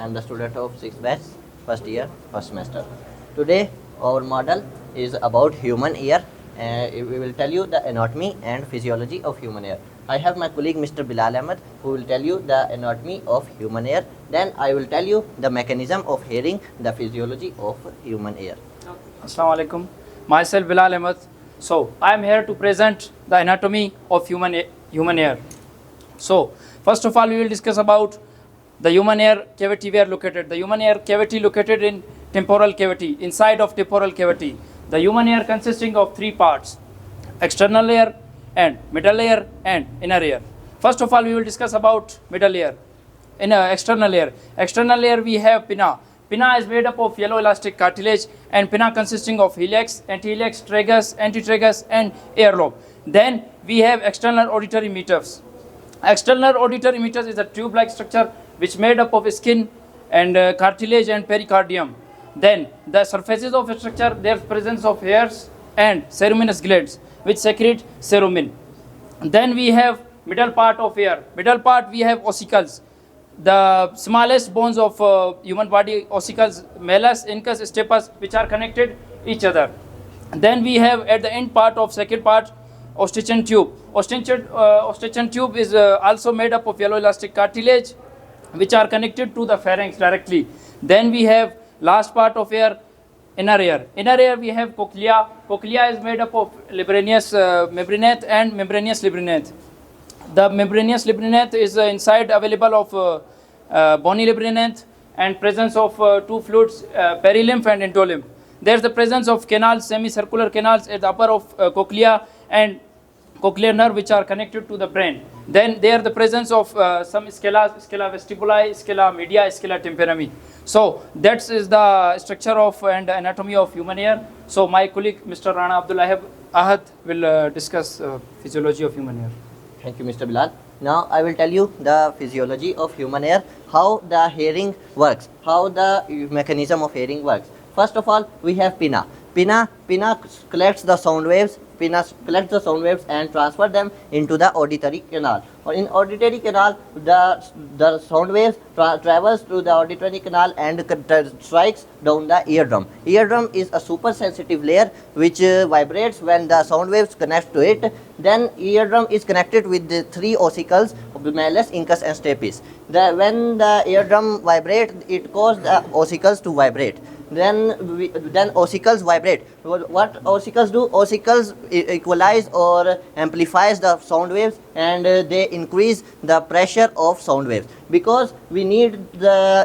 I am the student of 6th batch, first year, first semester. Today, our model is about human ear. We will tell you the anatomy and physiology of human ear. I have my colleague Mr. Bilal Ahmed who will tell you the anatomy of human ear. Then I will tell you the mechanism of hearing, the physiology of human ear. Assalamu alaikum. Myself Bilal Ahmed. So I am here to present the anatomy of human ear. So first of all, we will discuss about the human ear cavity where located. The human ear cavity located in temporal cavity, inside of temporal cavity. The human ear consisting of three parts: external ear and middle ear and inner ear. First of all, we will discuss about middle ear. In external ear. External ear we have pinna. Pinna is made up of yellow elastic cartilage, and pinna consisting of helix, antihelix, tragus, antitragus and earlobe. Then we have external auditory meatus. External auditory meatus is a tube-like structure which made up of skin and cartilage and pericardium. Then the surfaces of a structure, there's presence of hairs and ceruminous glands which secrete cerumen. Then we have middle part of ear. Middle part we have ossicles. The smallest bones of human body, ossicles, malleus, incus, stapes, which are connected each other. Then we have at the end part of second part, Eustachian tube. Eustachian tube is also made up of yellow elastic cartilage, which are connected to the pharynx directly. Then we have last part of ear, inner ear. Inner ear we have cochlea. Cochlea is made up of membranous membranate and membranous labyrinth. The membranous labyrinth is inside available of bony labyrinth and presence of two fluids, perilymph and endolymph. There is the presence of canals, semicircular canals at the upper of cochlea and cochlear nerve which are connected to the brain. Then there the presence of some scala vestibuli, scala media, scala temporami. So that is the structure of and anatomy of human ear. So my colleague Mr. Rana Abdul Ahad will discuss physiology of human ear. Thank you, Mr. Bilal. Now I will tell you the physiology of human ear, how the hearing works, how the mechanism of hearing works. First of all, we have pinna. Pinna collects the sound waves. Pinna collects the sound waves and transfer them into the auditory canal. Or in auditory canal, the sound waves travels through the auditory canal and strikes down the eardrum. Eardrum is a super sensitive layer which vibrates when the sound waves connect to it. Then eardrum is connected with the three ossicles of the malleus, incus and stapes. When the eardrum vibrates, it causes the ossicles to vibrate. Then ossicles vibrate. What ossicles do? Ossicles equalize or amplifies the sound waves and they increase the pressure of sound waves, because we need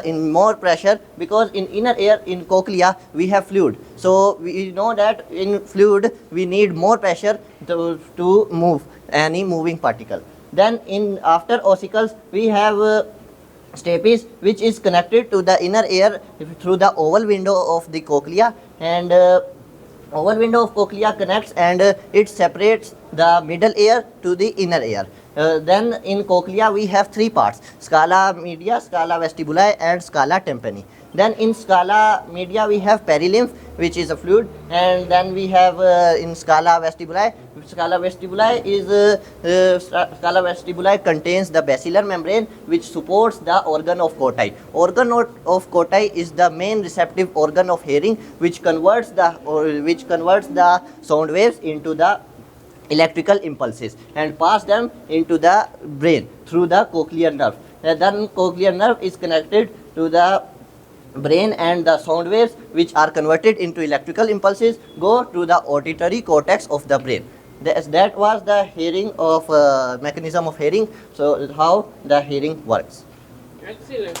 in more pressure, because in inner ear, in cochlea, we have fluid. So we know that in fluid we need more pressure to move any moving particle. Then after ossicles we have stapes, which is connected to the inner ear through the oval window of the cochlea, and oval window of cochlea connects and it separates the middle ear to the inner ear. Then in cochlea we have three parts: scala media, scala vestibuli and scala tympani. Then in scala media we have perilymph, which is a fluid, and then we have in scala vestibuli. Scala vestibuli contains the basilar membrane which supports the organ of Corti. Organ of Corti is the main receptive organ of hearing, which converts the sound waves into the electrical impulses and pass them into the brain through the cochlear nerve. Then cochlear nerve is connected to the brain, and the sound waves which are converted into electrical impulses go to the auditory cortex of the brain. That was the hearing of mechanism of hearing. So how the hearing works. Excellent.